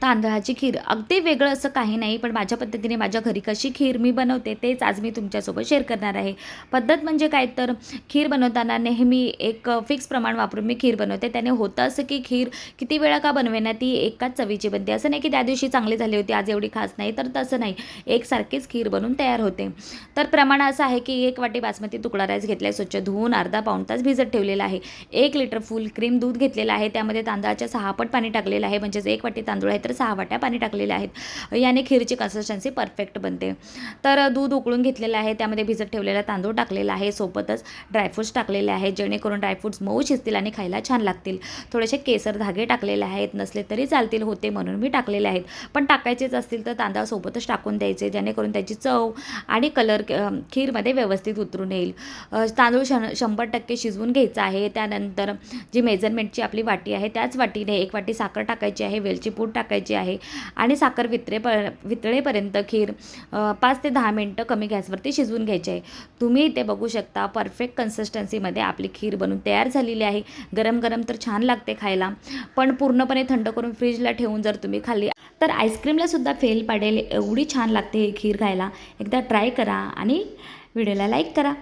तांदळाची खीर अगदी वेगळं असं काही नाही, पण माझ्या पद्धतीने माझ्या घरी कशी खीर मी बनवते तेच आज मी तुमच्यासोबत शेअर करणार आहे. पद्धत म्हणजे काय तर खीर बनवताना नेहमी एक फिक्स प्रमाण वापरून मी खीर बनवते. त्याने होतं असं की खीर किती वेळा का बनवेना ती एकाच चवीची बनते. असं नाही की त्या दिवशी चांगली झाली होती आज एवढी खास नाही, तर तसं नाही. एकसारखीच खीर बनून तयार होते. तर प्रमाण असं आहे की 1 वाटी बासमती तुकडा राईस घेतला स्वच्छ धुवून अर्धा पाऊण तास भिजत ठेवलेला आहे. 1 लिटर फुल क्रीम दूध घेतलेलं आहे. त्यामध्ये तांदळाच्या 6 पट पाणी टाकलेलं आहे. म्हणजेच 1 वाटी तांदूळ आहे तर 6 वाट्या पाणी टाकलेले आहेत. याने खीरची कन्सिस्टन्सी परफेक्ट बनते. तर दूध उकळून घेतलेलं आहे. त्यामध्ये भिजत ठेवलेला तांदूळ टाकलेला आहे. सोबतच ड्रायफ्रूट्स टाकलेले आहेत जेणेकरून ड्रायफ्रूट्स मऊ शिजतील आणि खायला छान लागतील. थोडेसे केसर धागे टाकलेले आहेत. नसले तरी चालतील, होते म्हणून मी टाकलेले आहेत. पण टाकायचेच असतील तर तांदळासोबतच टाकून द्यायचे जेणेकरून त्याची चव आणि कलर खीरमध्ये व्यवस्थित उतरून येईल. तांदूळ 100% शिजवून घ्यायचा आहे. त्यानंतर जी मेजरमेंटची आपली वाटी आहे त्याच वाटीने 1 वाटी साखर टाकायची आहे, वेलची पूड टाकायची आहे आणि साखर वितळेपर्यंत खीर 5 ते 10 मिनटं कमी गॅसवरती शिजवून घ्यायची आहे. तुम्ही इथे बघू शकता परफेक्ट कन्सिस्टन्सीमध्ये आपली खीर बनून तयार झालेली आहे. गरम गरम तर छान लागते खायला, पण पूर्णपणे थंड करून फ्रीजला ठेवून जर तुम्ही खाल्ली तर आईस्क्रीमला सुद्धा फेल पडेल एवढी छान लागते ही खीर खायला. एकदा ट्राय करा आणि व्हिडिओला लाईक करा.